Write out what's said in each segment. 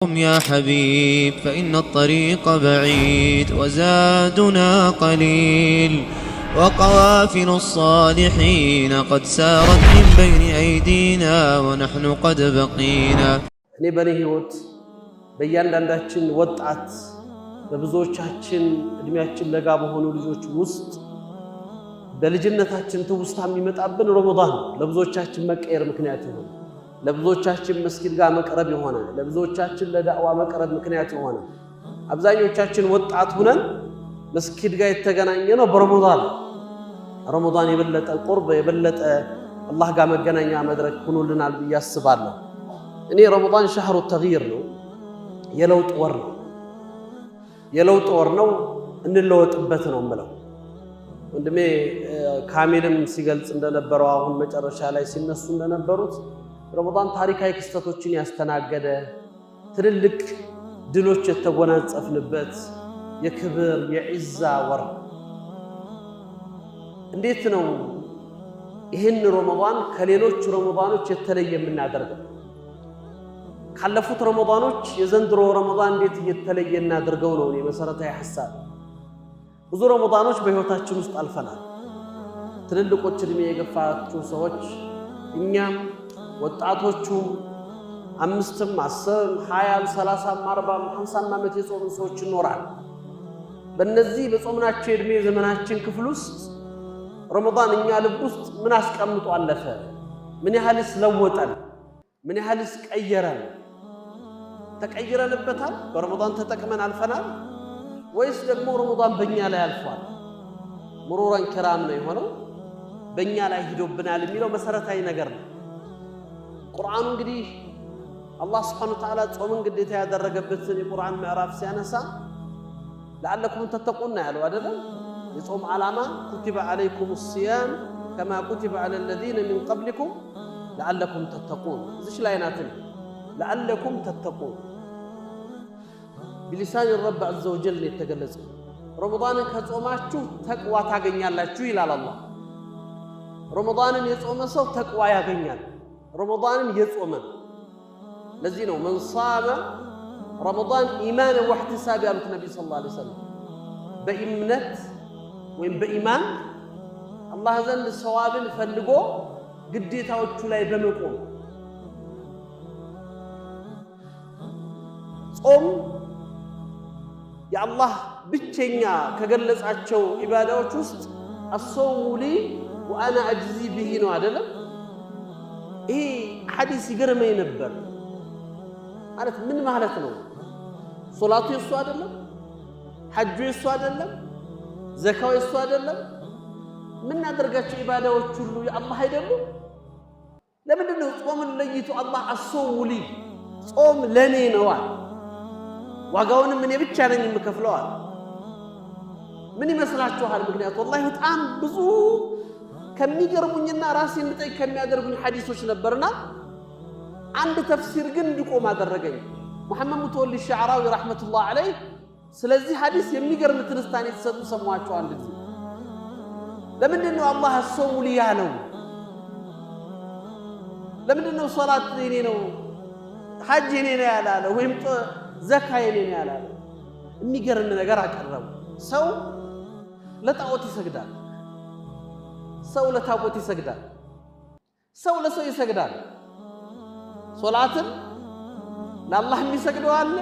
قم يا حبيب فإن الطريق بعيد وزادنا قليل وقوافل الصالحين قد سارت من بين أيدينا ونحن قد بقينا እኔ በኔ ህይወት በእያንዳንዳችን ወጣት በብዙዎቻችን እድሜያችን ለጋ በሆኑ ልጆች ውስጥ በልጅነታችን ትውስታ የሚመጣብን ረመዳን ለብዙዎቻችን መቀየር ምክንያት ይሆን ለብዙዎቻችን መስጊድ ጋር መቅረብ ይሆነ ለብዙዎቻችን ለዳዕዋ መቅረብ ምክንያት ይሆነ አብዛኞቻችን ወጣት ሆነን መስጊድ ጋር የተገናኘነው በረመዳን ረመዳን የበለጠ ቁርብ የበለጠ አላህ ጋር መገናኛ መድረክ ሆኖልናል ብዬ አስባለሁ። እኔ ረመዳን ሸህሩ ተግይር ነው የለውጥ ወር ነው እንለወጥበት ነው የምለው። ወንድሜ ካሚልም ሲገልጽ እንደነበረው አሁን መጨረሻ ላይ ሲነሱ እንደነበሩት ረመዳን ታሪካዊ ክስተቶችን ያስተናገደ ትልልቅ ድሎች የተጎናጸፍንበት የክብር የዒዛ ወር። እንዴት ነው ይህን ረመዳን ከሌሎች ረመዳኖች የተለየ የምናደርገው? ካለፉት ረመዳኖች የዘንድሮ ረመዳን እንዴት የተለየ እናደርገው ነው እኔ መሰረታዊ ሐሳብ። ብዙ ረመዳኖች በህይወታችን ውስጥ አልፈናል። ትልልቆች እድሜ የገፋችሁ ሰዎች እኛም ወጣቶቹ 5፣ 10፣ 20፣ 30፣ 40፣ 50 ዓመት የጾምን ሰዎች ይኖራል። በእነዚህ በጾምናቸው የእድሜ ዘመናችን ክፍል ውስጥ ረመዳን እኛ ልብ ውስጥ ምን አስቀምጦ አለፈ? ምን ያህልስ ለወጠን? ምን ያህልስ ቀየረን? ተቀይረንበታል? በረመዳን ተጠቅመን አልፈናል? ወይስ ደግሞ ረመዳን በእኛ ላይ አልፏል? ምሩራን ኪራም ነው የሆነው በእኛ ላይ ሂዶብናል የሚለው መሰረታዊ ነገር ነው። ቁርአኑ እንግዲህ አላህ ስብሓነሁ ወተዓላ ጾምን ግዴታ ያደረገበትን የቁርአን ምዕራፍ ሲያነሳ ለዓለኩም ተተቁና ያለው አይደለም። የጾም ዓላማ ኩቲበ ዓለይኩም ሲያም ከማ ኩቲበ ዓለ ለዚነ ሚን ቀብሊኩም ለዓለኩም ተተቁን። እዚች ላይ ናት ለዓለኩም ተተቁን ቢሊሳን ረብ ዐዘ ወጀል የተገለጸው። ረመዳንን ከጾማችሁ ተቅዋ ታገኛላችሁ ይላል አላህ። ረመዳንን የጾመ ሰው ተቅዋ ያገኛል። ረመዳንን የጾመ ለዚህ ነው መን ሷመ ረመዳን ኢማንን ወህቲሳብ ያሉት ነብዩ ሰለላሁ ዐለይሂ ወሰለም። በእምነት ወይም በኢማን አላህ ዘንድ ሰዋብን ፈልጎ ግዴታዎቹ ላይ በመቆም ጾም የአላህ ብቸኛ ከገለጻቸው ኢባዳዎች ውስጥ አሶሙ ሊ ወአና አጅዚ ቢሂ ነው አይደለም። ይሄ ሐዲስ ይገርመኝ ነበር። ማለት ምን ማለት ነው? ሶላቱ የሱ አይደለም? ሐጁ የሱ አይደለም? ዘካው የሱ አይደለም? ምን አደርጋቸው ኢባዳዎች ሁሉ የአላህ አይደሉም? ለምንድን ነው ጾምን ለይቶ አላህ አሶሙ ሊ ጾም ለኔ ነው አለ። ዋጋውንም እኔ ብቻ ነኝ የምከፍለው አለ። ምን ይመስላችኋል? ምክንያቱ ወላሂ በጣም ብዙ ከሚገርሙኝና ራሴን እንድጠይቅ ከሚያደርጉኝ ሐዲሶች ነበርና አንድ ተፍሲር ግን እንዲቆም አደረገኝ። ሙሐመድ ሙተወሊ ሸዕራዊ ረሕመቱላህ ዐለይህ ስለዚህ ሐዲስ የሚገርም ትንታኔ የተሰጡ ሰማኋቸው። አንድ ጊዜ ለምንድን ነው አላህ አሶሙ ሊ ያለው? ለምንድን ነው ሶላት የኔ ነው ሐጅ የኔ ነው ያላለው? ወይም ዘካ የኔ ነው ያላለው? የሚገርም ነገር አቀረቡ። ሰው ለጣዖት ይሰግዳል፣ ሰው ለታቦት ይሰግዳል፣ ሰው ለሰው ይሰግዳል። ሶላትን ለአላህ የሚሰግደው አለ፣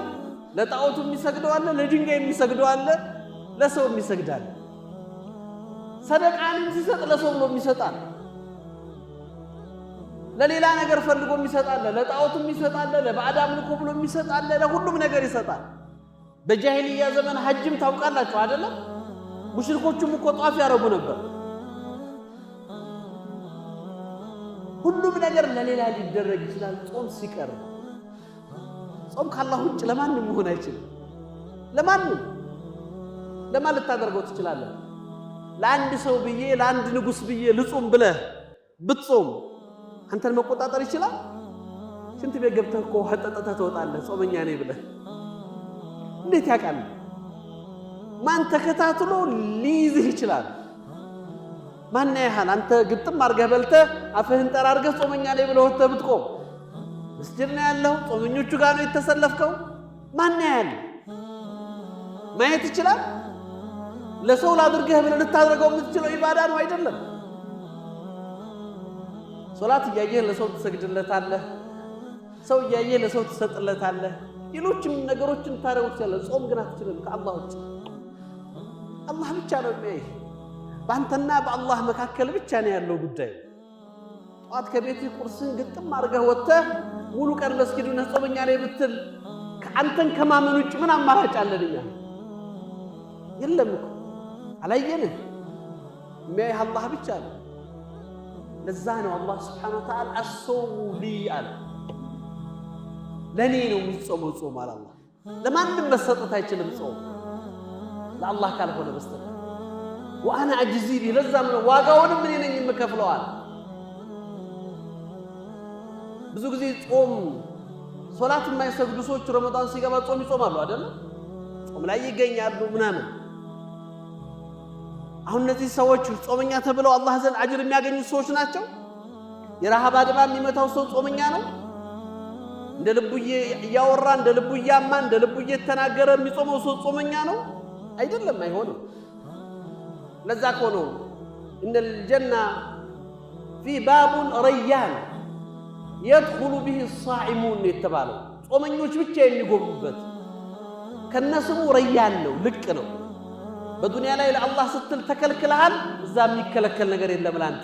ለጣዖቱ የሚሰግደው አለ፣ ለድንጋይ የሚሰግደው አለ፣ ለሰው የሚሰግዳል። ሰደቃንም ሲሰጥ ለሰው ብሎ የሚሰጣል፣ ለሌላ ነገር ፈልጎ የሚሰጣል፣ ለጣዖቱ የሚሰጣል፣ ለባዕድ አምልኮ ብሎ የሚሰጣል፣ ለሁሉም ነገር ይሰጣል። በጃሂልያ ዘመን ሐጅም ታውቃላችሁ አይደለም? ሙሽሪኮቹም እኮ ጧፍ ያረጉ ነበር። ሁሉም ነገር ለሌላ ሊደረግ ይችላል። ጾም ሲቀር ጾም ካላህ ውጭ ለማንም መሆን አይችልም። ለማንም ለማን ልታደርገው ትችላለህ? ለአንድ ሰው ብዬ ለአንድ ንጉስ ብዬ ልጾም ብለህ ብትጾም አንተን መቆጣጠር ይችላል? ሽንት ቤት ገብተህ እኮ ሐጠጠተ ትወጣለህ ጾመኛ ነኝ ብለህ። እንዴት ያውቃል? ማን ተከታትሎ ሊይዝህ ይችላል? ማን ያህል አንተ ግጥም አድርገህ በልተህ አፍህን ጠራርገህ ጾመኛ ነኝ ብለህ ወጥተህ ብትቆም መስጂድ ነው ያለው ጾመኞቹ ጋር ነው የተሰለፍከው ማን ያያል ማየት ይችላል ለሰው ላድርገህ ብለህ ልታደርገው የምትችለው ኢባዳ ነው አይደለም ሶላት እያየህ ለሰው ትሰግድለታለህ ሰው እያየህ ለሰው ትሰጥለታለህ ሌሎችም ነገሮችን ታረው ይችላል ጾም ግን አትችልም ከአላህ ውጭ አላህ ብቻ ነው የሚያይ ባንተና በአላህ መካከል ብቻ ነው ያለው ጉዳይ ጧት ከቤት ቁርስን ግጥም አድርገህ ወጥተህ ሙሉ ቀን መስጊዱ ነጾመኛ ላይ ብትል ከአንተን ከማመን ውጭ ምን አማራጭ አለኛ የለም እኮ አላየንህ የሚያይ አላህ ብቻ ነው ለዛ ነው አላህ Subhanahu Wa Ta'ala አሶሙ ሊ አለ ለኔ ነው የሚጾመው ጾም አለ አላህ ለማንም መሰጠት አይችልም ጾም ለአላህ ካልሆነ በስተቀር وانا اجزي لي ለዛም ነው ዋጋውንም እኔ ነኝ የምከፍለው አለ ብዙ ጊዜ ጾም ሶላት የማይሰግዱ ሰዎች ረመዳን ሲገባ ጾም ይጾማሉ አይደል ጾም ላይ ይገኛሉ ምናምን አሁን እነዚህ ሰዎች ጾመኛ ተብለው አላህ ዘንድ አጅር የሚያገኙ ሰዎች ናቸው የረሃብ አድማ የሚመታው ሰው ጾመኛ ነው እንደ ልቡዬ ያወራ እንደ ልቡዬ ያማ እንደ ልቡዬ ተናገረ የሚጾመው ሰው ጾመኛ ነው አይደለም አይሆንም ለዛ ኮኖ ان الجنه في باب ريان يدخل به الصائمون የተባለው ጾመኞች ብቻ የሚገቡበት ከነስሙ ረያን ነው ልቅ ነው በዱንያ ላይ ለአላህ ስትል ተከልክለሃል እዛ የሚከለከል ነገር የለም ላንተ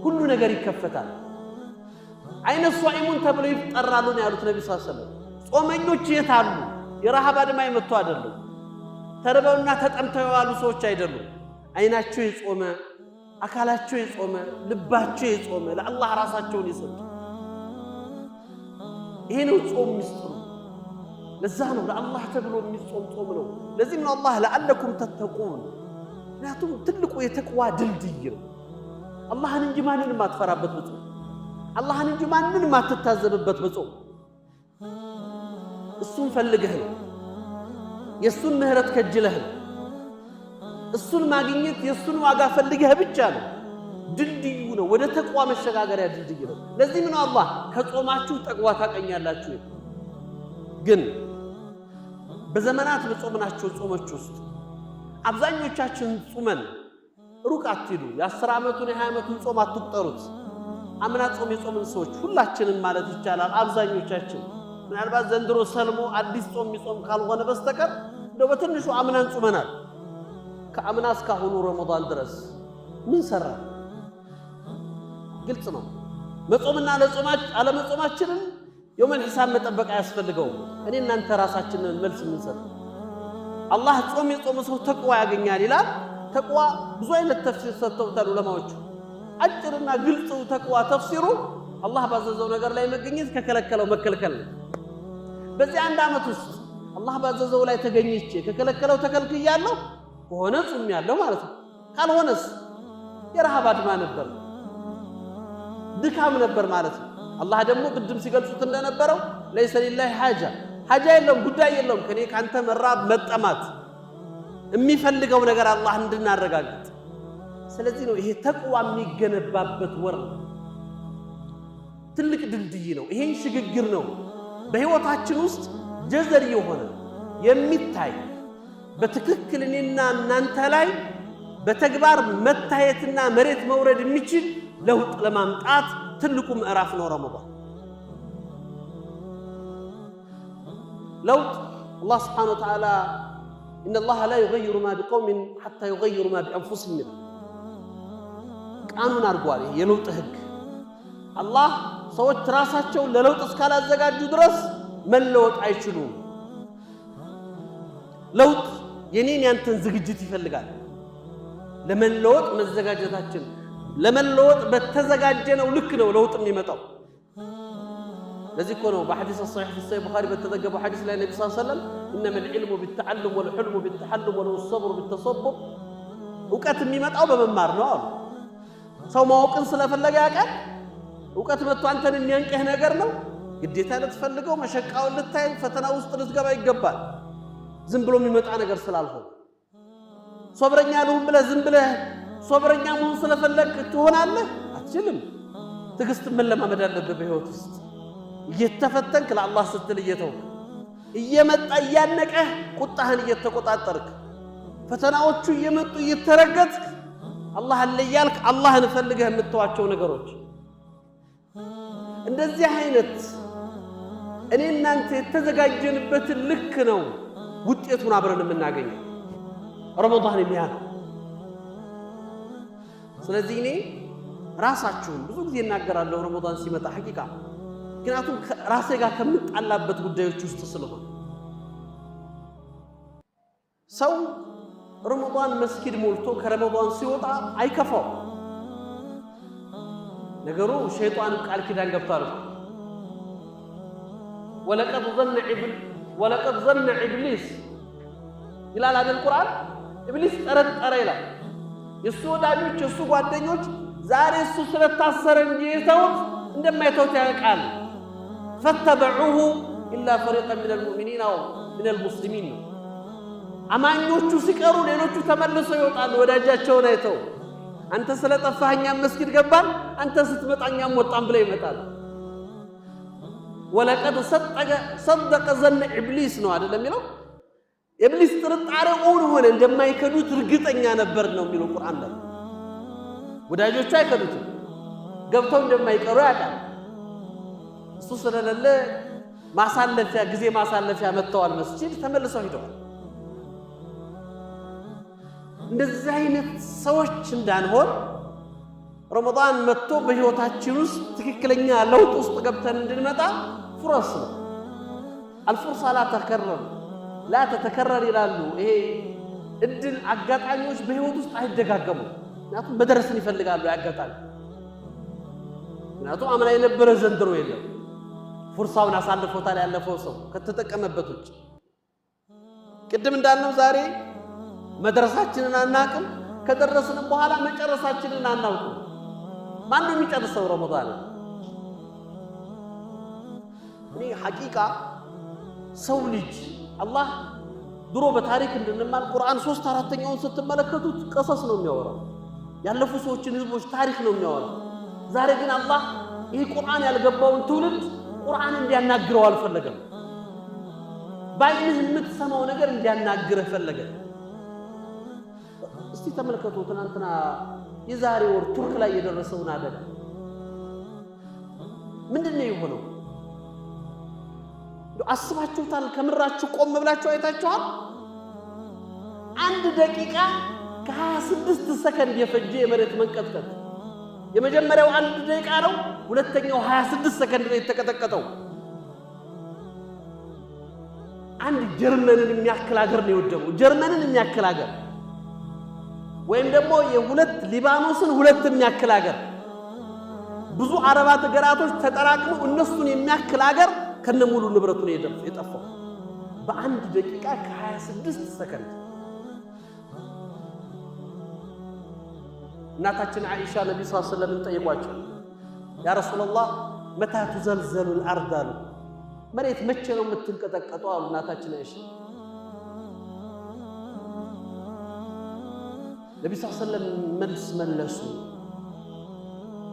ሁሉ ነገር ይከፈታል አይነ ሷኢሙን ተብለው ይጠራሉ ነው ያሉት ነብዩ ሰለላሁ ዐለይሂ ወሰለም ጾመኞች የታሉ የረሃብ አድማ ይመጡ አይደለም ተርበውና ተጠምተው ያሉ ሰዎች አይደሉም አይናቸው የጾመ አካላቸው የጾመ ልባቸው የጾመ ለአላህ ራሳቸውን ይሰጡ ይሄ ነው ጾም ምስጢሩ ለዛ ነው ለአላህ ተብሎ የሚጾም ጾም ነው ለዚህ ነው አላህ ለአለኩም ተተቁን ምክንያቱም ትልቁ የተቅዋ ድልድይ ነው አላህን እንጂ ማንንም አትፈራበት በጾም አላህን እንጂ ማንንም አትታዘብበት በጾም እሱን ፈልገህ ነው የሱን ምህረት ከጅለህ ነው እሱን ማግኘት የሱን ዋጋ ፈልገህ ብቻ ነው ድልድዩ ነው ወደ ተቅዋ መሸጋገሪያ ድልድይ ነው ለዚህ ነው አላህ ከጾማችሁ ተቅዋ ታቀኛላችሁ ግን በዘመናት በጾምናቸው ጾሞች ውስጥ አብዛኞቻችን ጾመን ሩቅ አትሉ የ10 ዓመቱን የ20 ዓመቱን ጾም አትቆጠሩት አምና ጾም የጾምን ሰዎች ሁላችንም ማለት ይቻላል አብዛኞቻችን ምናልባት ዘንድሮ ሰልሞ አዲስ ጾም የሚጾም ካልሆነ በስተቀር እንደው በትንሹ አምናን ጾመናል ከአምና እስካሁኑ ረመዳን ድረስ ምን ሰራ ግልጽ ነው መጾምና ለጾማች አለመጾማችንን የውመል ሒሳብ መጠበቅ ያስፈልገው እኔ እናንተ ራሳችንን መልስ እንሰጥ አላህ ጾም የጾመ ሰው ተቅዋ ያገኛል ይላል ተቅዋ ብዙ አይነት ተፍሲር ሰጥተውታል ዑለማዎቹ አጭርና ግልጽ ተቅዋ ተፍሲሩ አላህ ባዘዘው ነገር ላይ መገኘት ከከለከለው መከልከል በዚህ አንድ አመት ውስጥ አላህ ባዘዘው ላይ ተገኝቼ ከከለከለው ተከልክያለሁ ሆነ ጾም ያለው ማለት ነው ካልሆነስ የረሃብ አድማ ነበር ድካም ነበር ማለት ነው አላህ ደግሞ ቅድም ሲገልጹት እንደነበረው ለይሰ ሊላሂ ሐጃ የለም ጉዳይ የለም ከኔ ካንተ መራብ መጠማት የሚፈልገው ነገር አላህ እንድናረጋግጥ ስለዚህ ነው ይሄ ተቅዋ የሚገነባበት ወር ትልቅ ድልድይ ነው ይሄን ሽግግር ነው በህይወታችን ውስጥ ጀዘር የሆነ የሚታይ በትክክል እኔና እናንተ ላይ በተግባር መታየትና መሬት መውረድ የሚችል ለውጥ ለማምጣት ትልቁ ምዕራፍ ነው ረመዳን ለውጥ الله سبحانه وتعالى إن الله لا يغير ما بقوم حتى يغيروا ما بأنفسهم قانون አርጓል የለውጥ ህግ አላህ ሰዎች ራሳቸው ለለውጥ እስካላዘጋጁ ድረስ መለወጥ አይችሉም ለውጥ የኔን ያንተን ዝግጅት ይፈልጋል ለመለወጥ መዘጋጀታችን ለመለወጥ በተዘጋጀነው ልክ ነው ለውጥ የሚመጣው ለዚህ እኮ ነው በሐዲስ الصحيح في صحيح البخاري በተዘገበው ሐዲስ ላይ ነብዩ ሰለላሁ ዐለይሂ ወሰለም انما العلم بالتعلم والحلم بالتحلم والصبر بالتصبر እውቀት የሚመጣው በመማር ነው አሉ ሰው ማወቅን ስለፈለገ ያቀር እውቀት መጥቶ አንተን የሚያንቀህ ነገር ነው ግዴታ ልትፈልገው መሸቃው ልታይ ፈተና ውስጥ ልትገባ ይገባል ዝም ብሎ የሚመጣ ነገር ስላልሆነ ሶብረኛ ነው ብለህ ዝም ብለህ ሶብረኛ መሆን ስለፈለክ ትሆናለህ አትችልም ትግስት መለማመድ አለብህ በህይወት ውስጥ እየተፈተንክ ለአላህ ስትል እየተውክ እየመጣ እያነቀህ ቁጣህን እየተቆጣጠርክ ፈተናዎቹ እየመጡ እየተረገጥክ አላህን ለያልክ አላህን ፈልገህ የምትተዋቸው ነገሮች እንደዚህ አይነት እኔ እናንተ የተዘጋጀንበትን ልክ ነው ውጤቱን አብረን የምናገኘው ረመዳን የሚያል ስለዚህ እኔ ራሳችሁን ብዙ ጊዜ እናገራለሁ ረመዳን ሲመጣ ሐቂቃ ምክንያቱም ራሴ ጋር ከምጣላበት ጉዳዮች ውስጥ ስለሆነ ሰው ረመዳን መስጊድ ሞልቶ ከረመዳን ሲወጣ አይከፋው ነገሩ ሸይጣን ቃል ኪዳን ገብቷል ወለቀድ ظن ኢብሊስ ይላል አይደል ቁርአን ኢብሊስ ጠረጠረ ይላል የሱ ወዳጆች የሱ ጓደኞች ዛሬ እሱ ስለታሰረ እንጂ የተውት እንደማይተውት ያውቃል ፈተበዑሁ ኢላ ፈሪቀን ሚነል ሙእሚኒን አው ሚነል ሙስሊሚን አማኞቹ ሲቀሩ ሌሎቹ ተመልሰው ይወጣሉ ወዳጃቸውን አይተው አንተ ስለጠፋኸኛም መስጊድ ገባን አንተ ስትመጣኛም ወጣን ብለው ይመጣሉ ወለቀድ صدق ظن ኢብሊስ ነው አይደለም የሚለው ኢብሊስ ጥርጣሬው ሆነ እንደማይከዱት እርግጠኛ ነበር ነው የሚለው ቁርአን ላይ ወዳጆቹ አይከዱትም ገብተው እንደማይቀሩ ያውቃል እሱ ስለሌለ ማሳለፊያ ጊዜ ማሳለፊያ መተዋል መስጊድ ተመልሰው ሄደዋል እንደዚህ አይነት ሰዎች እንዳንሆን ረመዳን መጥቶ በህይወታችን ውስጥ ትክክለኛ ለውጥ ውስጥ ገብተን እንድንመጣ ፍረስ ነው አልፍርሳ لا تتكرر ይላሉ ይሄ እድል አጋጣሚዎች በህይወት ውስጥ አይደጋገሙ ምክንያቱም በደረስን ይፈልጋሉ ያጋጣሚ ምክንያቱም አምና የነበረ ዘንድሮ የለም ፍርሳውን አሳልፎታል ያለፈው ሰው ከተጠቀመበት ውጭ ቅድም እንዳልነው ዛሬ መድረሳችንን አናቅም ከደረስን በኋላ መጨረሳችንን አናውቅም ማን ነው የሚጨርሰው ረመዳን እኔ ሐቂቃ ሰው ልጅ አላህ ድሮ በታሪክ እንድንማር ቁርአን 3/4ኛውን ስትመለከቱት ቀሰስ ነው የሚያወራው ያለፉ ሰዎችን ህዝቦች ታሪክ ነው የሚያወራው ዛሬ ግን አላህ ይሄ ቁርአን ያልገባውን ትውልድ ቁርአን እንዲያናግረው አልፈለገም ባይንህ የምትሰማው ነገር እንዲያናግረህ ፈለገ እስቲ ተመልከቱ ትናንትና የዛሬ ወር ቱርክ ላይ የደረሰውን አደጋ ምንድነው የሆነው አስባችሁታል ከምራችሁ ቆም ብላችሁ አይታችኋል አንድ ደቂቃ ከ26 ሰከንድ የፈጀ የመሬት መንቀጥቀጥ የመጀመሪያው አንድ ደቂቃ ነው ሁለተኛው 26 ሰከንድ ላይ ተቀጠቀጠው አንድ ጀርመንን የሚያክል ሀገር ነው የወደመው ጀርመንን የሚያክል ሀገር ወይም ደግሞ የሁለት ሊባኖስን ሁለት የሚያክል ሀገር ብዙ አረባት ሀገራቶች ተጠራቅመው እነሱን የሚያክል ሀገር ከነሙሉ ንብረቱ ነው የጠፋው በአንድ ደቂቃ ከ26 ሰከንድ እናታችን አይሻ ነብዩ ሰለላሁ ዐለይሂ ወሰለም ጠይቋቸው ያ ረሱላህ መታ ተዘልዘሉ الارض አሉ መሬት መቼ ነው የምትንቀጠቀጠው አሉ እናታችን አይሻ ነብዩ ሰለላሁ ዐለይሂ ወሰለም መልስ መለሱ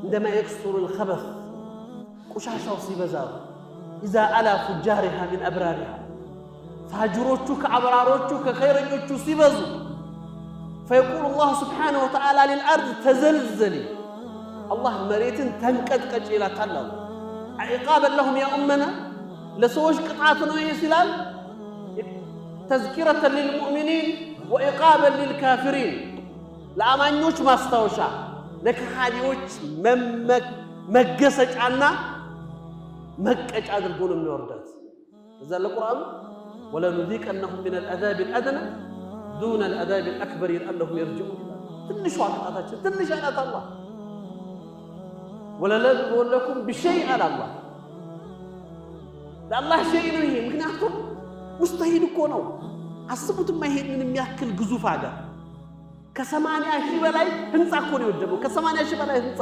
እንደማ يكثر الخبث ቆሻሻው ሲበዛ إذا ألا فجارها من أبرارها فاجروቹ ከአብራሮቹ ከኸይረኞቹ ሲበዙ فيقول الله سبحانه وتعالى للأرض تزلزلي الله مريتن تنقطقጭ ይላታል عقابا لهم يا أمنا ለሰዎች ቅጣት ነው ይላል تذكرة للمؤمنين وعقابا للكافرين ለአማኞች ማስታወሻ ለካሃዲዎች መገሰጫና መቀጫ አድርጎ ነው የሚወርዳት እዛ ለቁርአን ولنذيقنهم من العذاب الأدنى دون العذاب الأكبر لعلهم يرجعون ትንሽ ዋቅታቸው ትንሽ አይነት አላህ ولنبلونكم بشيء على الله ለአላህ شيء ነው ይሄ ምክንያቱም ሙስተሂል እኮ ነው አስቡትማ ይሄንን የሚያክል ግዙፍ ሀገር ከ80 ሺህ በላይ ህንጻ እኮ ነው የወደመው ከ80 ሺህ በላይ ህንጻ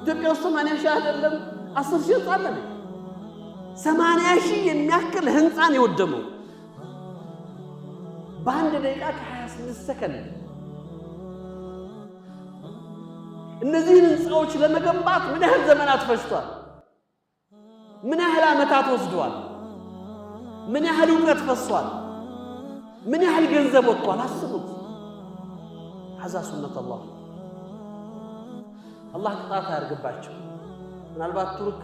ኢትዮጵያ ውስጥ 80 ሺህ አይደለም 10 ሺህ ህንጻ አለ 80 ሺህ የሚያክል ህንጻ ነው የወደመው በአንድ ደቂቃ ከ26 ሰከንድ እነዚህን ህንጻዎች ለመገንባት ምን ያህል ዘመናት ፈጅቷል ምን ያህል ዓመታት ወስዷል? ምን ያህል ዕውቀት ፈሷል? ምን ያህል ገንዘብ ወጥቷል? አስቡት። ሀዛ ሱነት አላህ ቅጣት አያርግባቸው። ምናልባት ቱርክ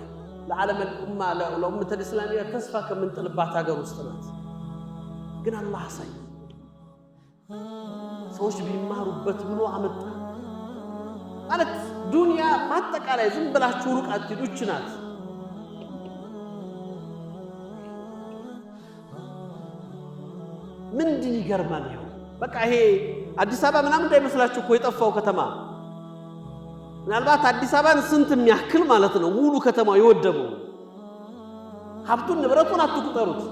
ለዓለም ኡማ ለኡመት الإسلامية ተስፋ ከምንጥልባት ሀገር ውስጥ ናት። ግን አላህ አሳይ ሰዎች ቢማሩበት ብሎ አመጣ ማለት ዱንያ ማጠቃላይ ዝም ብላችሁ ሩቅ አትሄዱች ናት። ምንድን ይገርማል ይሄ በቃ ይሄ አዲስ አበባ ምናምን እንዳይመስላችሁ እኮ የጠፋው ከተማ ምናልባት አዲስ አበባን ስንት የሚያክል ማለት ነው ሙሉ ከተማው የወደመው ሀብቱን ንብረቱን አትቁጠሩት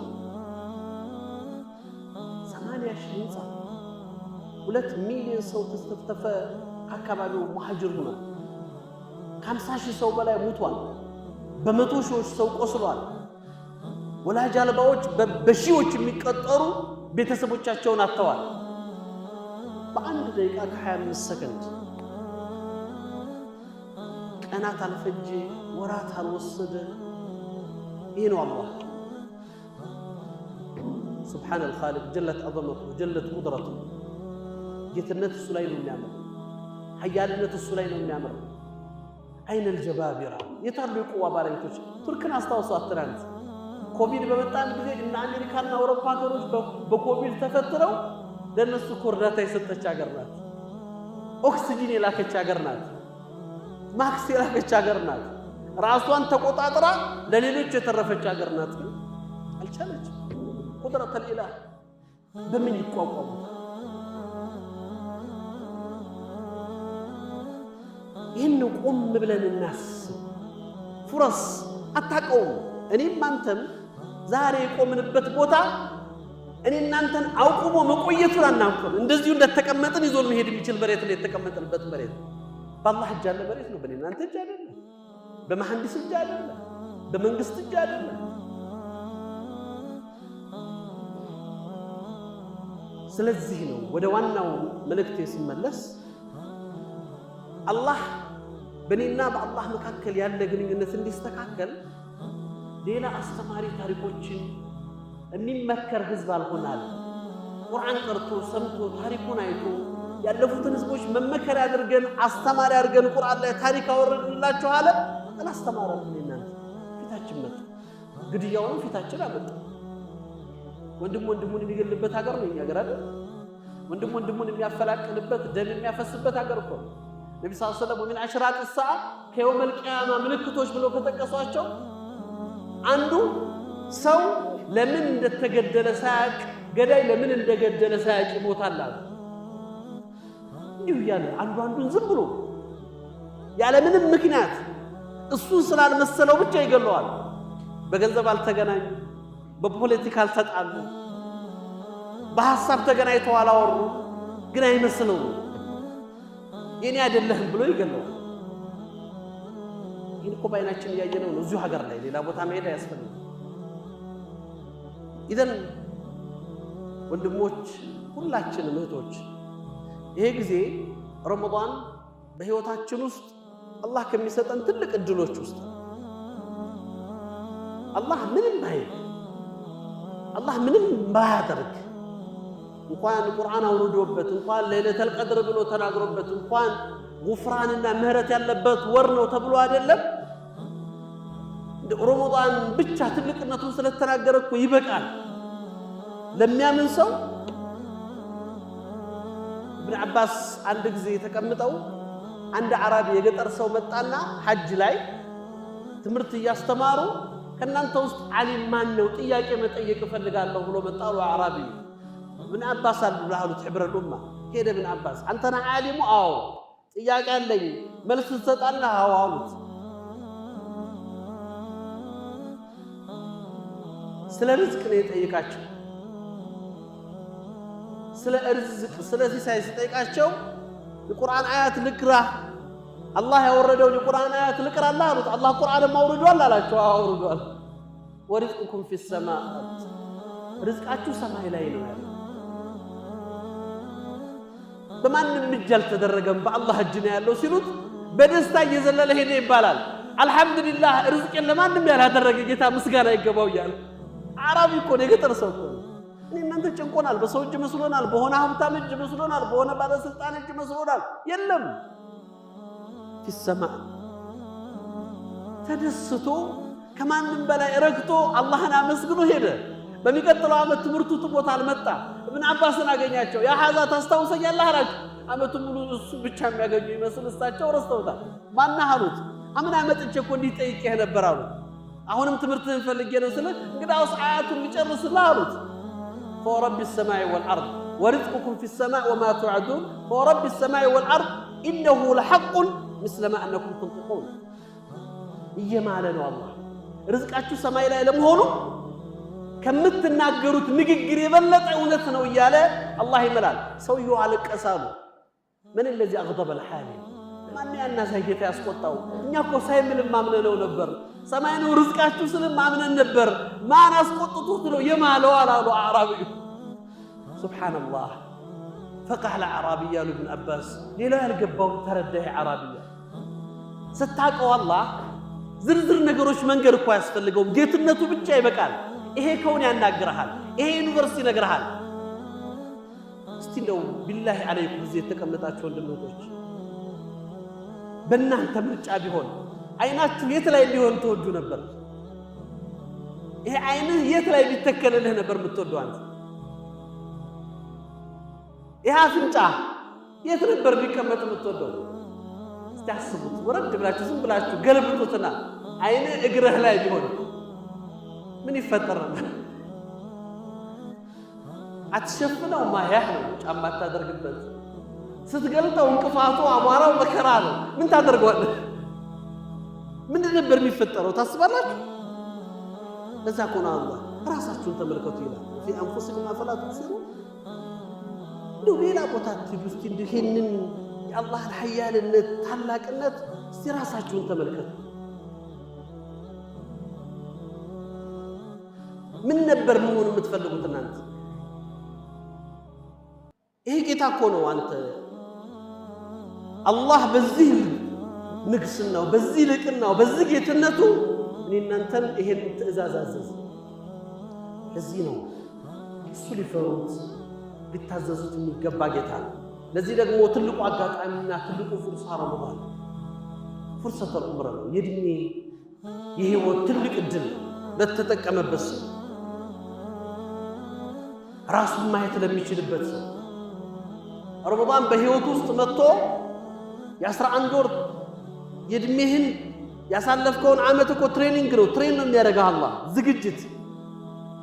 80 ሺህ ህንጻ 2 ሚሊዮን ሰው ተስተፈተፈ አካባቢው ሙሃጅር ነው 50 ሺህ ሰው በላይ ሞቷል በመቶ ሺዎች ሰው ቆስሏል ወላጅ አልባዎች በሺዎች የሚቆጠሩ ቤተሰቦቻቸውን አጥተዋል በአንድ ደቂቃ ከ25 ሰከንድ ቀናት አልፈጀ ወራት አልወሰደ ይሄ ነው አላህ سبحان الخالق جلت عظمته جلت قدرته ጌትነት እሱ ላይ ነው የሚያምር ኃያልነት እሱ ላይ ነው የሚያምር አይነ الجبابرة የታሉ የቁዋ ባለቤቶች ቱርክን አስታውሷት ትናንት ኮቪድ በመጣን ጊዜ እና አሜሪካና አውሮፓ ሀገሮች በኮቪድ ተፈትረው ለነሱ እርዳታ የሰጠች ሀገር ናት ኦክሲጅን የላከች ሀገር ናት ማክስ የላከች ሀገር ናት ራሷን ተቆጣጥራ ለሌሎች የተረፈች ሀገር ናት አልቻለች ቁድረት الإله በምን ይቋቋሙ ይህን ቆም ብለን እናስብ ፍረስ አታቀውም እኔም አንተም ዛሬ የቆምንበት ቦታ እኔ እናንተን አውቁሞ መቆየቱን አናውቅም እንደዚሁ እንደተቀመጥን ይዞን መሄድ የሚችል መሬት ላይ የተቀመጥንበት መሬት በአላህ እጅ ያለ መሬት ነው በእኔ እናንተ እጅ አይደለም በመሐንዲስ እጅ አይደለም በመንግስት እጅ አይደለም ስለዚህ ነው ወደ ዋናው መልእክቴ ሲመለስ አላህ በእኔና በአላህ መካከል ያለ ግንኙነት እንዲስተካከል ሌላ አስተማሪ ታሪኮችን የሚመከር ህዝብ አልሆናል ቁርአን ቀርቶ ሰምቶ ታሪኩን አይቶ ያለፉትን ህዝቦች መመከር አድርገን አስተማሪ አድርገን ቁርአን ላይ ታሪክ አወረድንላችሁ አለ አላስተማረም እናንተ ፊታችን መጣ ግድያውን ፊታችን አመጣ ወንድሙን የሚገልበት ሀገር ነው እኛ ሀገር አይደል ወንድሙን የሚያፈላቅልበት ደም የሚያፈስበት ሀገር እኮ ነብዩ ሰለላሁ ዐለይሂ ወሰለም من عشرات الساعه ከየውም القيامه ምልክቶች ብሎ ከተቀሷቸው አንዱ ሰው ለምን እንደተገደለ ሳያቅ ገዳይ ለምን እንደገደለ ሳያቅ ይሞታል አለ ይያለ አንዱን ዝም ብሎ ያለ ምንም ምክንያት እሱን ስላልመሰለው ብቻ ይገለዋል በገንዘብ አልተገናኙ በፖለቲካ አልተጣሉ በሐሳብ ተገናኝተው አላወሩ ግን አይመስለው የኔ አይደለህም ብሎ ይገለዋል ይሄን እኮ ባይናችን ያየነው ነው እዚሁ ሀገር ላይ ሌላ ቦታ መሄድ አያስፈልግም ኢደን ወንድሞች ሁላችንም እህቶች ይሄ ጊዜ ረመዳን በህይወታችን ውስጥ አላህ ከሚሰጠን ትልቅ እድሎች ውስጥ አላህ ምንም ባያደርግ እንኳን ቁርአን አውርዶበት እንኳን ለይለተል ቀድር ብሎ ተናግሮበት እንኳን ጉፍራንና ምህረት ያለበት ወር ነው ተብሎ አይደለም ረመዳን ብቻ ትልቅነቱን ስለተናገረ እኮ ይበቃል ለሚያምን ሰው ኢብኑ አባስ አንድ ጊዜ ተቀምጠው አንድ አረብ የገጠር ሰው መጣና ሐጅ ላይ ትምህርት እያስተማሩ ከናንተ ውስጥ ዓሊም ማን ነው ጥያቄ መጠየቅ ፈልጋለሁ ብሎ መጣው አረቢ ኢብኑ አባስ አሉት ህብረ ዱማ ሄደ ኢብኑ አባስ አንተና ዓሊሙ አዎ ጥያቄ አለኝ መልስ ትሰጣለህ አዎ አሉት ስለ ርዝቅ ነው የጠየቃቸው ስለ ርዝቅ ስለዚህ ሳይጠይቃቸው የቁርአን አያት ልቅራ አላህ ያወረደው የቁርአን አያት ልቅራ አሉት አላህ ቁርአን ማውርዷል አላቸው አውርዷል ወርዝቁኩም ፊ السماء ርዝቃችሁ ሰማይ ላይ ነው ያለው በማንም እጅ አልተደረገም በአላህ እጅ ነው ያለው ሲሉት በደስታ እየዘለለ ሄደ ይባላል አልহামዱሊላህ ርዝቄን ለማንም ያላደረገ ጌታ ምስጋና ይገባው ይላል አራቢ እኮ የገጠር ሰው እኮ እኔ እናንተ ጨንቆናል በሰው እጅ መስሎናል በሆነ ሀብታም እጅ መስሎናል በሆነ ባለስልጣን እጅ መስሎናል የለም ፍሰማ ተደስቶ ከማንም በላይ ረክቶ አላህን አመስግኖ ሄደ በሚቀጥለው አመት ትምርቱ ትቦታ አልመጣ ኢብኑ አባስን አገኛቸው ያ ሐዛ ታስታውሰኛለህ አላቸው አመቱን ሙሉ እሱ ብቻ የሚያገኙ ይመስል እሳቸው ረስተውታል ማን አሉት አምን አመጥቼ እኮ እንዲጠይቅህ ነበር አሉ አሁንም ትምርትህን ፈልጌ ነው ስለ እንግዳውስ አያቱን ሊጨርስልህ አሉት فرب السماء والارض ورزقكم في السماء وما توعدون فرب السماء والارض انه لحق مثل ما انكم تنطقون يمالنا والله رزقاችሁ ሰማይ ላይ ለመሆኑ ከምትናገሩት ንግግር የበለጠ እውነት ነው ይያለ አላህ ይመላል ሰውየው አለቀሳሉ ምን الذي اغضب الحال ማን ያናሳ ጌታ ያስቆጣው እኛ እኮ ሳይምልም ማምነው ነበር ሰማይ ነው ርዝቃችሁ ስለ ማምነን ነበር ማን አስቆጥቶት ነው የማለው አላሉ አዕራቢ ሱብሃንአላህ فقه العربي يا ابن عباس ሌላ ያልገባው ተረዳይ አረቢያ ስታቀው አላህ ዝርዝር ነገሮች መንገር እኮ ያስፈልገው ጌትነቱ ብቻ ይበቃል ይሄ ከውን ያናግራሃል ይሄ ዩኒቨርሲቲ ነግራሃል እስቲ ነው ቢላሂ አለይኩም እዚህ ተቀመጣችሁ ወንድሞች በእናንተ ምርጫ ቢሆን አይናችሁ የት ላይ ሊሆን ተወዱ ነበር ይሄ አይንህ የት ላይ ቢተከለልህ ነበር የምትወደው አንተ ይሄ አፍንጫ የት ነበር ቢቀመጥ የምትወደው እስቲ አስቡት ወረድ ብላችሁ ዝም ብላችሁ ገልብጡትና አይንህ እግርህ ላይ ቢሆን ምን ይፈጠር ነበር አትሸፍነው ማያህ ነው ጫማ ታደርግበት ስትገልጠው እንቅፋቱ አቧራው መከራ ነው ምን ታደርገዋለህ ምን ነበር የሚፈጠረው ታስባላችሁ ለዛ ኮና አላህ ራሳችሁን ተመልከቱ ይላል في انفسكم افلا تبصرون ሌላ ቦታ ትውስቲ እንደሄንን የአላህን ሐያልነት ታላቅነት እስቲ ራሳችሁን ተመልከቱ ምን ነበር መሆን የምትፈልጉት እናንተ ይሄ ጌታ እኮ ነው አንተ አላህ በዚህ ንግስናው በዚህ ልቅናው በዚህ ጌትነቱ እኔ እናንተን ይሄን ትእዛዝ አዘዘ ለዚህ ነው እሱ ሊፈሩት ሊታዘዙት የሚገባ ጌታ ነው ለዚህ ደግሞ ትልቁ አጋጣሚና ትልቁ ፍርሳ ረመዳን ፍርሰተ ዑምራ ነው የድሜ የህይወት ትልቅ እድል ለተጠቀመበት ሰው ራሱን ማየት ለሚችልበት ሰው ረመዳን በህይወት ውስጥ መጥቶ የ11 ወር የድሜህን ያሳለፍከውን አመት እኮ ትሬኒንግ ነው ትሬን ነው የሚያደርገው አላህ ዝግጅት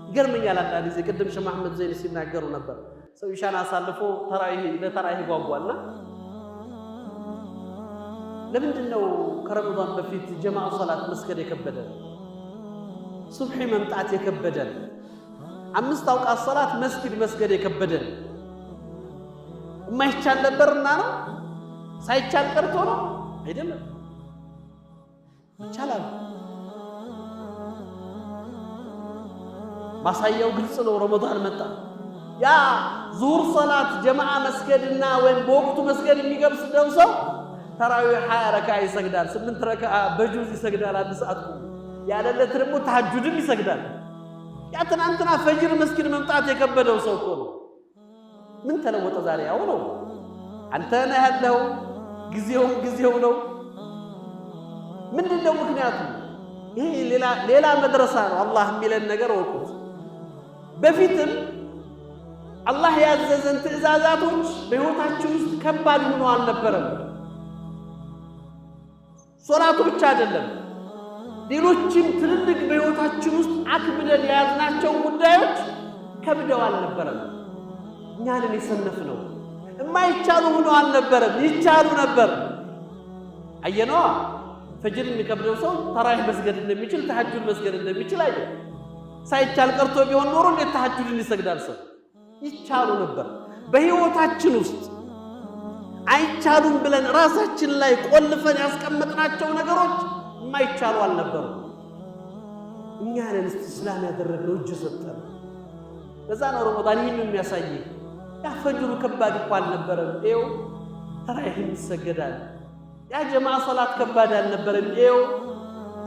ይገርመኛል አንዳንድ ጊዜ ቅድም ሸህ መሐመድ ዘይን ሲናገሩ ነበር ሰው ኢሻን አሳልፎ ለተራዊህ ጓጓና ለምንድነው ከረመዳን በፊት ጀማዓ ሶላት መስገድ የከበደ ሱብሂ መምጣት የከበደ 5 አውቃት ሶላት መስጊድ መስገድ የከበደ የማይቻል ነበርና ነው ሳይቻል ቀርቶ ነው አይደለም ይቻላል ማሳያው ግልጽ ነው ረመዳን መጣ ያ ዙር ሶላት ጀማዓ መስገድና ወይም በወቅቱ መስገድ የሚገብስደው ሰው ተራዊህ 20 ረካዓ ይሰግዳል 8 ረካዓ በጁዝ ይሰግዳል 1 ሰዓት ያለለት ደግሞ ተሐጁድም ይሰግዳል ያ ትናንትና ፈጅር መስጊድ መምጣት የከበደው ሰው እኮ ነው ምን ተለወጠ ዛሬ ያው ነው አንተ ነህ ያለው ጊዜው ነው ምንድነው ምክንያቱ ይሄ ሌላ መድረሳ ነው አላህ የሚለን ነገር ወቁት በፊትም አላህ ያዘዘን ትእዛዛቶች በህይወታችን ውስጥ ከባድ ሆኖ አልነበረም ሶላቱ ብቻ አይደለም ሌሎችም ትልልቅ በህይወታችን ውስጥ አክብደን ያዝናቸው ጉዳዮች ከብደው አልነበረም እኛን የሰነፍነው የማይቻሉ ሆኖ አልነበረም ይቻሉ ነበር አየነዋ ፈጅር የሚከብደው ሰው ተራዊህ መስገድ እንደሚችል ተሐጁድ መስገድ እንደሚችል አየ ሳይቻል ቀርቶ ቢሆን ኖሮ እንዴት ተሐጁድን ይሰግዳል ሰው ይቻሉ ነበር በህይወታችን ውስጥ አይቻሉም ብለን ራሳችን ላይ ቆልፈን ያስቀመጥናቸው ነገሮች የማይቻሉ አልነበሩ እኛን እስላም ያደረገው እጅ ሰጠን ለዛ ነው ረመዳን ይህን የሚያሳይ ያ ፈጅሩ ከባድ እኮ አልነበረም ይኸው ተራዊህ ይሰገዳል ያ ጀማዓ ሶላት ከባድ አልነበረም ይኸው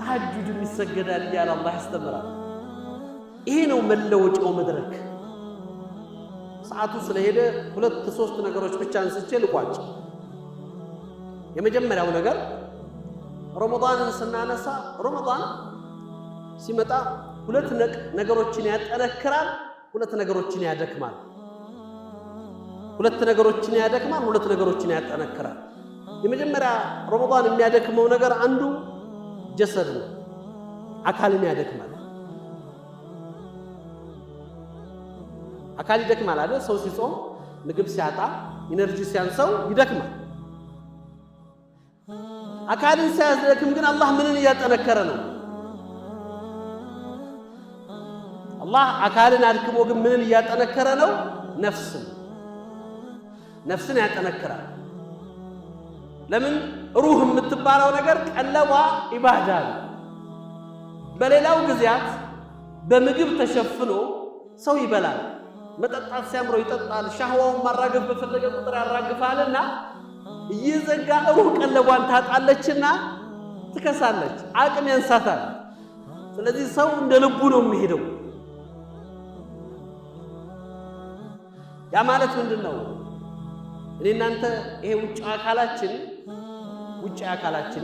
ተሐጁድ ይሰገዳል እያለ አላህ ያስተምራል። ይሄ ነው መለወጫው መድረክ። ሰዓቱ ስለሄደ 2-3 ነገሮች ብቻ አንስቼ ልቋጭ። የመጀመሪያው ነገር ረመዳንን ስናነሳ ረመዳን ሲመጣ 2 ነገሮችን ያጠነክራል፣ 2 ነገሮችን ያደክማል። 2 ነገሮችን ያደክማል፣ 2 ነገሮችን ያጠነክራል። የመጀመሪያ ረመዳን የሚያደክመው ነገር አንዱ ጀሰድ ነው፣ አካልን ያደክማል። አካል ይደክማል አይደል? ሰው ሲጾም ምግብ ሲያጣ ኢነርጂ ሲያንሰው ይደክማል። አካልን ሲያደክም ግን አላህ ምንን እያጠነከረ ነው? አላህ አካልን አድክሞ ግን ምንን እያጠነከረ ነው? ነፍስን ያጠነክራል። ለምን? ሩህ የምትባለው ነገር ቀለቧ ኢባዳ ነው። በሌላው ጊዜያት በምግብ ተሸፍኖ ሰው ይበላል፣ መጠጣት ሲያምረው ይጠጣል፣ ሻህዋውን ማራገፍ በፈለገ ቁጥር ያራግፋልና እየዘጋ ሩህ ቀለቧን ታጣለችና ትከሳለች፣ አቅም ያንሳታል። ስለዚህ ሰው እንደ ልቡ ነው የሚሄደው። ያ ማለት ምንድነው? እኔ እናንተ ይሄ ውጭ አካላችን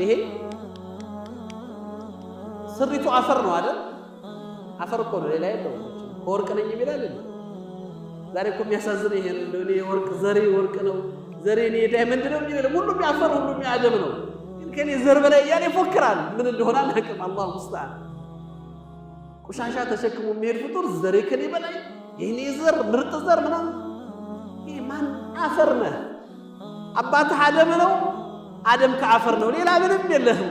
ይሄ ስሪቱ አፈር ነው አይደል? አፈር እኮ ነው፣ ሌላ የለው። ከወርቅ ነኝ ይላል። ዛሬ እኮ የሚያሳዝነው ይሄ ነው። እኔ ወርቅ ዘሬ ወርቅ ነው፣ ዘሬ እኔ ዳይመንድ ነው የሚለው ሁሉም ያፈር፣ ሁሉም ያደም ነው። ግን ከኔ ዘር በላይ እያለ ይፎክራል። ምን እንደሆነ አናውቅም። አላህ ሙስተዓን። ቆሻሻ ተሸክሞ የሚሄድ ፍጡር ዘሬ ከኔ በላይ የኔ ዘር ምርጥ ዘር ምናምን። ይሄ ማን አፈር ነህ? አባትህ አደም ነው፣ አደም ከአፈር ነው። ሌላ ምንም የለህም።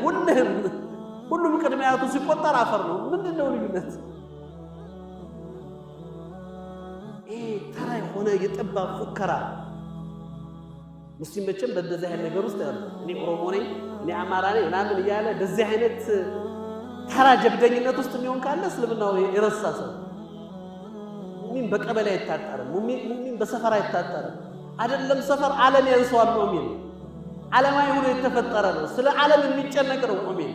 ሁሉም ቅድሚያቱ ሲቆጠር አፈር ነው። ምንድነው ልዩነት? ይሄ ተራ የሆነ የጠባብ ፉከራ። ሙስሊም መቼም በእንደዚህ አይነት ነገር ውስጥ ያለ እኔ ኦሮሞ ነኝ እኔ አማራ ነኝ ምናምን እያለ እንደዚህ አይነት ተራ ጀብደኝነት ውስጥ የሚሆን ካለ እስልምናው የረሳ ሰው። ሙሚን በቀበሌ አይታጠርም። ሙሚን በሰፈር አይታጠርም። አይደለም ሰፈር ዓለም ያንሰዋል። ሙሚን ዓለማዊ ሆኖ የተፈጠረ ነው። ስለ ዓለም የሚጨነቅ ነው ሙሚን።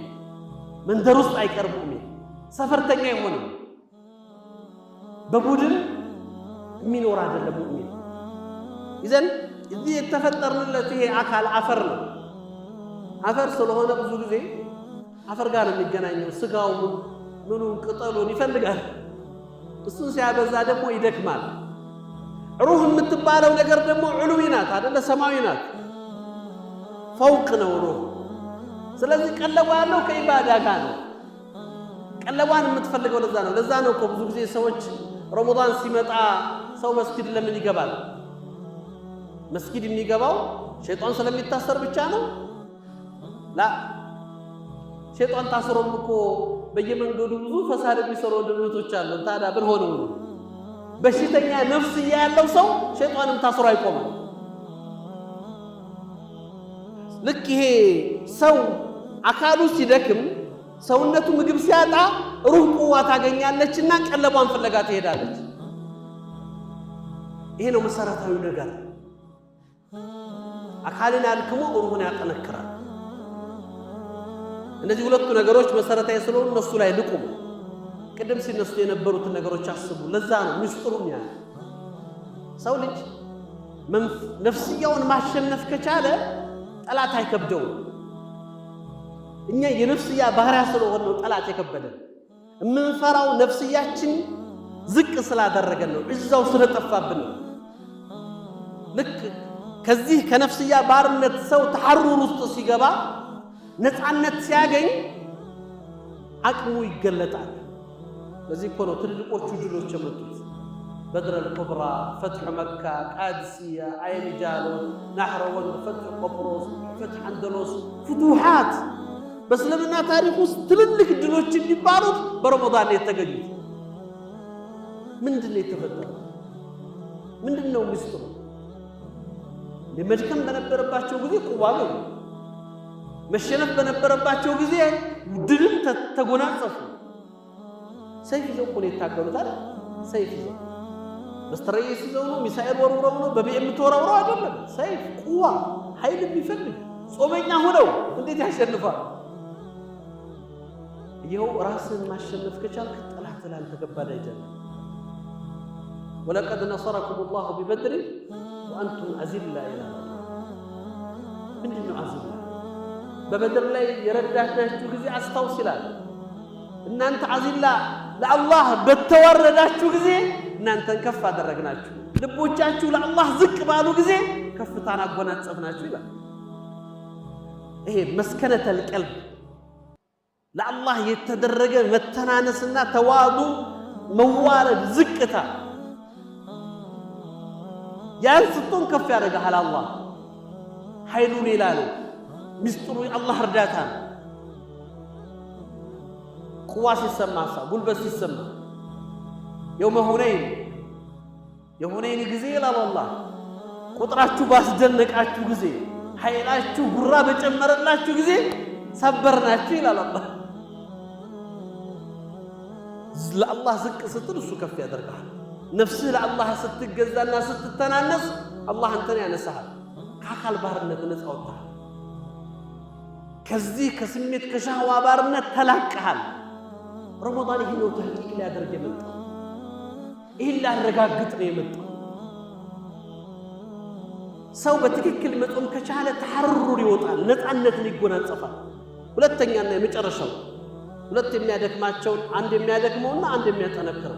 መንደር ውስጥ አይቀርም ሙሚን። ሰፈርተኛ አይሆንም። በቡድን የሚኖር አይደለም ሙሚን። ይዘን እዚህ የተፈጠርንለት ይሄ አካል አፈር ነው። አፈር ስለሆነ ብዙ ጊዜ አፈር ጋር ነው የሚገናኘው። ስጋው ምኑን ቅጠሉን ይፈልጋል። እሱን ሲያበዛ ደግሞ ይደክማል። ሩህ የምትባለው ነገር ደግሞ ዑሉዊ ናት አይደለ? ሰማያዊ ናት። ፈውቅ ነው ሩህ። ስለዚህ ቀለቧ ያለው ከኢባዳ ጋር ነው። ቀለቧን የምትፈልገው ለዛ ነው እኮ ብዙ ጊዜ ሰዎች ረመዳን ሲመጣ ሰው መስጊድ ለምን ይገባል? መስጊድ የሚገባው ሸይጣን ስለሚታሰር ብቻ ነው? ላ ሸይጣን ታስሮም እኮ በየመንገዱ ብዙ ፈሳድ የሚሰሩ ወንድሞች አሉ። ታዲያ ምን ሆነው ነው? በሽተኛ ነፍስያ ያለው ሰው ሸይጣንም ታስሮ አይቆምም። ልክ ይሄ ሰው አካሉ ሲደክም ሰውነቱ ምግብ ሲያጣ ሩህ ቁዋ ታገኛለችና ቀለቧን ፍለጋ ትሄዳለች። ይሄ ነው መሰረታዊ ነገር። አካልን አልክሞ ሩህን ያጠነክራል። እነዚህ ሁለቱ ነገሮች መሰረታዊ ስለሆኑ እነሱ ላይ ልቁም። ቅድም ሲነሱ የነበሩትን ነገሮች አስቡ። ለዛ ነው ምስጢሩም ያ ሰው ልጅ ነፍስያውን ማሸነፍ ከቻለ ጠላት አይከብደውም። እኛ የነፍስያ ባህሪያ ስለሆነ ነው ጠላት የከበደን። የምንፈራው ነፍስያችን ዝቅ ስላደረገን ነው፣ እዛው ስለጠፋብን ነው። ልክ ከዚህ ከነፍስያ ባርነት ሰው ተሐሩር ውስጥ ሲገባ ነፃነት ሲያገኝ አቅሙ ይገለጣል። ለዚህ እኮ ነው ትልልቆቹ ድሎች የመጡት። بدر الكبرى فتح مكة قادسية عين جالوت نحروان فتح قبرص فتح أندلس فتوحات بس لمنا تاريخ تللك دلوش የሚባሉት برمضان የተገኙት ምንድነው የተፈጠረው? ምንድነው ሚስጥሩ? ለመድከም በነበረባቸው ጊዜ ቁዋሉ መሸነፍ በነበረባቸው ጊዜ ድልን ተጎናጸፉ። ሰይፍ ይዘው እኮ ነው የታገሉት። ሰይፍ ይዘው በስተረይስ ይዘው ነው ሚሳኤል ወርውረው ነው በቢኤም ተወራውረው አይደለም። ሰይፍ ቁዋ ኃይል የሚፈልግ ጾመኛ ሆነው እንዴት ያሸንፋል? ይኸው ራስን ማሸነፍ ከቻልክ ጠላት ላንተ ከባድ አይደለም። ወለቀድ ነሰረኩም الله ببدر وانتم اذلة ይላል። ምንድነው አዝላ? በበድር ላይ የረዳናችሁ ጊዜ አስታውስ ይላል። እናንተ አዝላ ለአላህ በተወረዳችሁ ጊዜ እናንተን ከፍ አደረግናችሁ፣ ልቦቻችሁ ለአላህ ዝቅ ባሉ ጊዜ ከፍታን አጎናጸፍናችሁ ይላል። ይሄ መስከነተል ቀልብ ለአላህ የተደረገ መተናነስና ተዋዱ መዋረድ ዝቅታ ያን ስትሆን ከፍ ያደርግሃል። አላህ ኃይሉ ሌላ ነው። ሚስጥሩ የአላህ እርዳታ ነው። ቁዋ ሲሰማ ጉልበት ሲሰማ የውመ ሁነይን ጊዜ ይላል አላህ ቁጥራችሁ ባስደነቃችሁ ጊዜ ኃይላችሁ ጉራ በጨመረላችሁ ጊዜ ሰበርናችሁ ይላል አላህ። ለአላህ ዝቅ ስትል እሱ ከፍ ያደርግሃል። ነፍስህ ለአላህ ስትገዛና ስትተናነስ አላህ አንተን ያነሳሃል። ከአካል ባርነት ነፃ ወጥተሃል። ከዚህ ከስሜት ከሻህዋ ባርነት ተላቀሃል። ረመዳን ይህ ነው ተህቂቅ ሊያደርግ የመጣው። ይህን ሊያረጋግጥ ነው የመጣው። ሰው በትክክል መጾም ከቻለ ተሐርሩር ይወጣል፣ ነፃነትን ይጎናጸፋል። ሁለተኛና የመጨረሻው ሁለት የሚያደክማቸውን አንድ የሚያደክመውና አንድ የሚያጠነክረው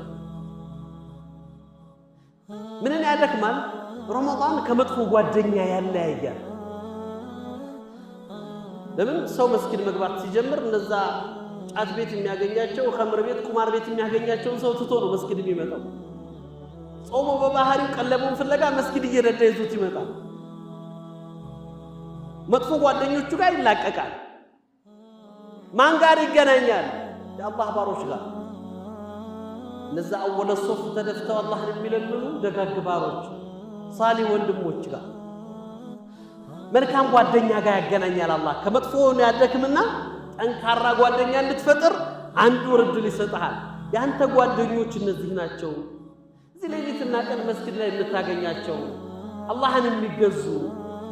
ምንን ያደክማል? ረመዳን ከመጥፎ ጓደኛ ያለያያል። ለምን ሰው መስጊድ መግባት ሲጀምር እነዛ ጫት ቤት የሚያገኛቸው ኸምር ቤት ቁማር ቤት የሚያገኛቸውን ሰው ትቶ ነው መስጊድ የሚመጣው። ጾሞ በባህሪው ቀለቡን ፍለጋ መስጊድ እየረዳ ይዞት ይመጣል። መጥፎ ጓደኞቹ ጋር ይላቀቃል። ማን ጋር ይገናኛል? የአላህ ባሮች ጋር። እነዛ አወለ ሶፍ ተደፍተው አላህን የሚለምኑ ደጋግ ባሮች ሳሊ ወንድሞች ጋር መልካም ጓደኛ ጋር ያገናኛል። አላህ ከመጥፎ ያደክምና ጠንካራ ጓደኛ እንድትፈጥር አንዱ እድል ይሰጣል። ያንተ ጓደኞች እነዚህ ናቸው። እዚህ ሌሊትና ቀን መስጊድ ላይ የምታገኛቸው አላህን የሚገዙ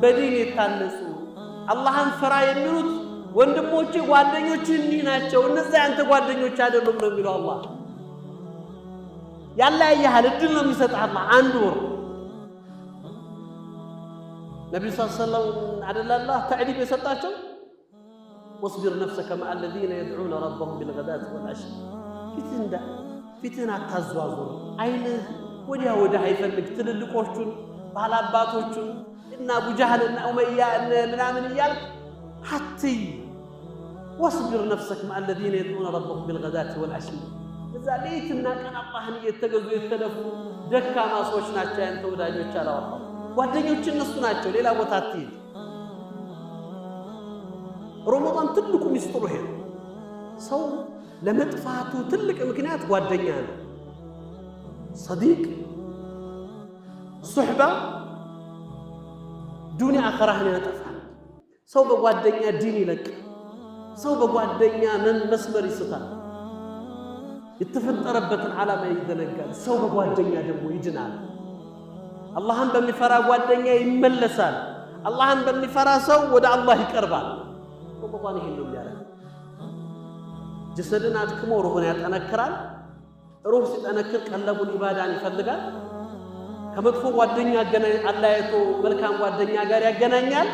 በዲን የታነጹ አላህን ፈራ የሚሉት ወንድሞቼ ጓደኞች እኒህ ናቸው። እነዛ ያንተ ጓደኞች አይደሉም ነው የሚለው አላህ። ያለያየሃል እድል ነው የሚሰጥህ አላህ። አንድ ወር ነብዩ ሰለላሁ ዐለይሂ ወሰለም አደላላህ ተዕሊም የሰጣቸው ወስቢር ነፍሰከ መዐ الذين يدعون ربهم بالغداة والعشي ፊትህን አታዟዙር። አይንህ ወዲያ ወዲህ አይፈልግ። ትልልቆቹን ባላባቶቹን እና አቡ ጀህልና ኡመያ ምናምን እያልክ ሐትይ ወስቢር ነፍሰከ መዐ الذين يدعون ربهم بالغداة والعشي እዛ ሌሊትና ቀን አላህን እየተገዙ የተለፉ ደካማ ሰዎች ናቸው ያንተ ወዳጆች አላወጣው። ጓደኞች እነሱ ናቸው። ሌላ ቦታ አትሄድ። ረመዳን ትልቁ ሚስጥሩ ይሄ ነው። ሰው ለመጥፋቱ ትልቅ ምክንያት ጓደኛ ነው። ሰዲቅ ሱሕባ ዱንያ አኸራህን ያጠፋል። ሰው በጓደኛ ዲን ይለቃል። ሰው በጓደኛ መስመር ይስታል። የተፈጠረበትን ዓላማ ይዘነጋል። ሰው በጓደኛ ደግሞ ይድናል። አላህን በሚፈራ ጓደኛ ይመለሳል። አላህን በሚፈራ ሰው ወደ አላህ ይቀርባል። ረመዳን ይሄን ነው የሚያደርገው። ጀሰድን አድክሞ ሩህን ያጠነክራል። ሩህ ሲጠነክር ቀለቡን ኢባዳን ይፈልጋል። ከመጥፎ ጓደኛ አላየቶ መልካም ጓደኛ ጋር ያገናኛል።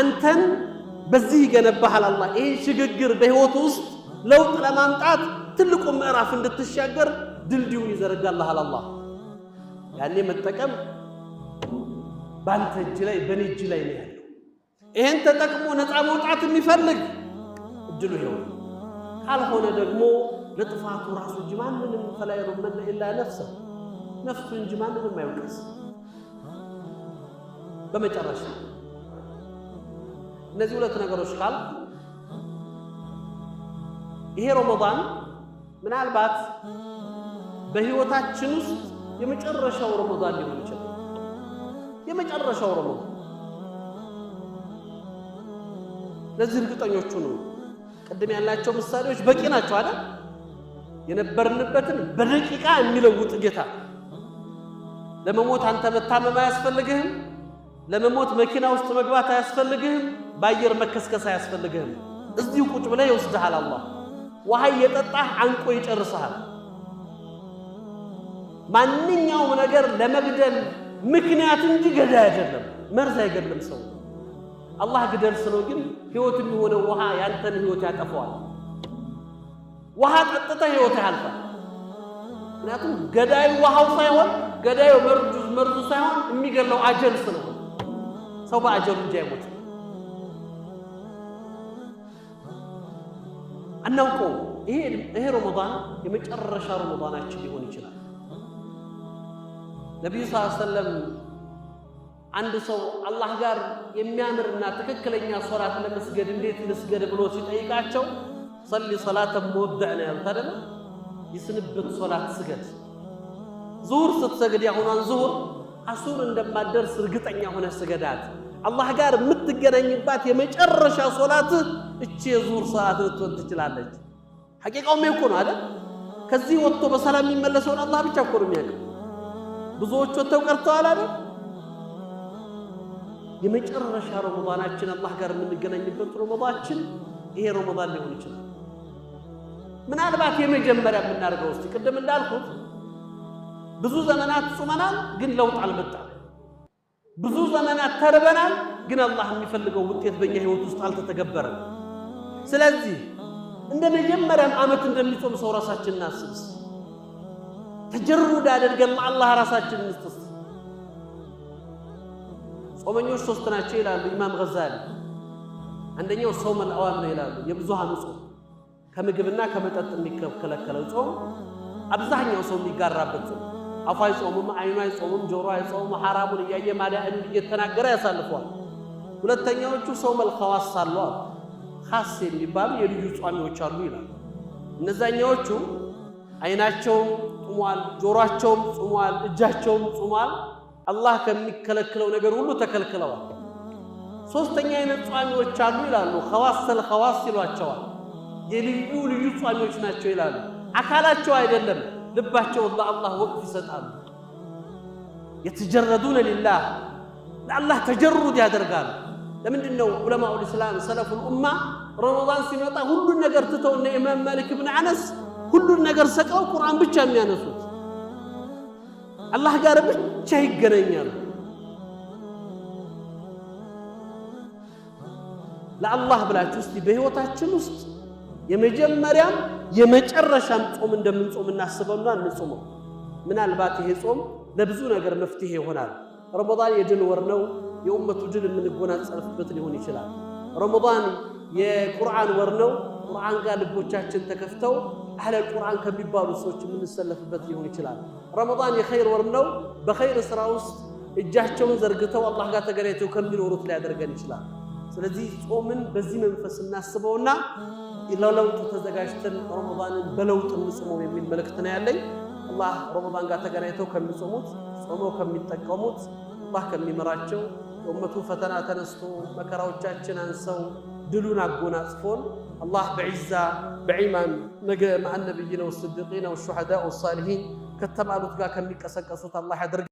አንተን በዚህ ይገነባሃል አላህ። ይሄ ሽግግር በህይወት ውስጥ ለውጥ ለማምጣት ትልቁ ምዕራፍ እንድትሻገር ድልድዩን ይዘረጋልሃል አላህ። ያኔ መጠቀም ባንተ እጅ ላይ በኔ እጅ ላይ ነው ያለው። ይሄን ተጠቅሞ ነፃ መውጣት የሚፈልግ እድሉ ይሄው። ካልሆነ ደግሞ ለጥፋቱ ራሱ እንጂ ማንንም ፈላ ይሩመነ ኢላ ነፍሰ ነፍሱ እንጂ ማንንም አይወቅስ። በመጨረሻ እነዚህ ሁለት ነገሮች ካል ይሄ ረመዳን ምናልባት በህይወታችን ውስጥ የመጨረሻው ረመዳን ሊሆን ይችላል። የመጨረሻው ረመዳን ለዚህ እርግጠኞቹ ነው። ቅድም ያላቸው ምሳሌዎች በቂ ናቸው አይደል? የነበርንበትን በደቂቃ የሚለውጥ ጌታ። ለመሞት አንተ መታመም አያስፈልግህም። ለመሞት መኪና ውስጥ መግባት አያስፈልግህም። በአየር መከስከስ አያስፈልግህም። እዚሁ ቁጭ ብለህ ይወስድሃል አላህ። ውሃ እየጠጣህ አንቆ ይጨርሳል። ማንኛውም ነገር ለመግደል ምክንያት እንጂ ገዳይ አይደለም። መርዝ አይገድልም ሰው። አላህ ግደል ስለው ግን ህይወት የሚሆነው ውሃ ያንተን ህይወት ያጠፋዋል። ውሃ ጠጥተህ ህይወት ያልፋል። ምክንያቱም ገዳዩ ውሃው ሳይሆን ገዳዩ መርዙ ሳይሆን የሚገድለው አጀል ስለሆነ ሰው በአጀሉ እንጂ አይሞትም። አናውቀው። ይሄ ረመዳን የመጨረሻ ረመዳናችን ሊሆን ይችላል። ነብዩ ሰለላሁ ዐለይሂ ወሰለም አንድ ሰው አላህ ጋር የሚያምርና ትክክለኛ ሶላት ለመስገድ እንዴት ልስገድ ብሎ ሲጠይቃቸው ሰሊ ሰላተ ሙወድዕ ነው ያሉት አይደል? ይስንበት ሶላት ስገድ። ዙሁር ስትሰግድ ያሁኗን ዙሁር አሱር እንደማደርስ እርግጠኛ ሆነ ስገዳት። አላህ ጋር የምትገናኝባት የመጨረሻ ሶላት እቺ የዙሁር ሰዓት ልትሆን ትችላለች። ሐቂቃውም እኮ ነው አይደል? ከዚህ ወጥቶ በሰላም የሚመለሰውን አላህ ብቻ እኮ ነው የሚያውቀው። ብዙዎች ወጥተው ቀርተዋል አይደል? የመጨረሻ ረመዳናችን አላህ ጋር የምንገናኝበት ረመዳናችን ይሄ ረመዳን ሊሆን ይችላል። ምናልባት የመጀመሪያ የምናደርገው እስቲ ቅድም እንዳልኩት ብዙ ዘመናት ጾመናል፣ ግን ለውጥ አልመጣም። ብዙ ዘመናት ተርበናል፣ ግን አላህ የሚፈልገው ውጤት በእኛ ህይወት ውስጥ አልተተገበረም። ስለዚህ እንደ መጀመሪያም ዓመት እንደሚጾም ሰው ራሳችንን እናስብስ። ተጀሩድ አድርገን ለአላህ ራሳችንን እንስጥስ። ጾመኞች ሶስት ናቸው ይላሉ ኢማም ገዛሊ። አንደኛው ጾመል አዋም ነው ይላሉ፣ የብዙሃኑ ጾም ከምግብና ከመጠጥ የሚከለከለው ጾም፣ አብዛኛው ሰው የሚጋራበት ጾም። አፉ አይጾምም፣ አይኑ አይጾምም፣ ጆሮ አይጾምም፣ ሐራሙን እያየ ማዳን እየተናገረ ያሳልፈዋል። ሁለተኛዎቹ ጾመል ኸዋስ አሉ፣ ኻስ የሚባሉ የልዩ ጿሚዎች አሉ ይላሉ። እነዛኛዎቹ አይናቸውም ጾሟል፣ ጆሮአቸውም ጾሟል፣ እጃቸውም ጾሟል፣ አላህ ከሚከለክለው ነገር ሁሉ ተከልክለዋል። ሶስተኛ አይነት ጿሚዎች አሉ ይላሉ፣ ኸዋሰል ኸዋስ ይሏቸዋል። የልዩ ልዩ ጿሚዎች ናቸው ይላሉ። አካላቸው አይደለም ልባቸው ለአላህ ወቅፍ ይሰጣሉ። የተጀረዱነ ሊላህ ለአላህ ተጀሩድ ያደርጋሉ። ለምንድን ነው ዑለማኡል ኢስላም ሰለፉል ኡማ ረመዳን ሲመጣ ሁሉን ነገር ትተው እነ ኢማም ማሊክ ብን አነስ ሁሉን ነገር ሰቀው ቁርአን ብቻ የሚያነሱት? አላህ ጋር ብቻ ይገናኛሉ። ለአላህ ብላችሁ እስቲ በህይወታችን ውስጥ የመጀመሪያም የመጨረሻም ጾም እንደምንጾም እናስበውና እንጾመው። ምናልባት ይሄ ጾም ለብዙ ነገር መፍትሄ ይሆናል። ረመዳን የድል ወር ነው። የኡመቱ ድል የምንጎናጸፍበት ሊሆን ይችላል። ረመዳን የቁርአን ወር ነው። ቁርአን ጋር ልቦቻችን ተከፍተው አህለል ቁርአን ከሚባሉ ሰዎች የምንሰለፍበት ሊሆን ይችላል። ረመዳን የኸይር ወር ነው። በኸይር ስራ ውስጥ እጃቸውን ዘርግተው አላህ ጋር ተገናኝተው ከሚኖሩት ላይ ያደርገን ይችላል። ስለዚህ ጾምን በዚህ መንፈስ እናስበውና ለለውጥ ተዘጋጅተን ረመዳንን በለውጥ እንጾመው የሚል መልእክት ነው ያለኝ። አላህ ረመዳን ጋር ተገናኝተው ከሚጾሙት ጾመው ከሚጠቀሙት አላህ ከሚመራቸው ኡመቱ ፈተና ተነስቶ መከራዎቻችን አንሰው ድሉን አጎናጽፎን አላህ በዒዛ በዒማን ነገ መዓ ነቢይና ወስዲቂና ወሹሐዳእ ወሳሊሒን ከተባሉት ጋር ከሚቀሰቀሱት አላህ ያደርገን።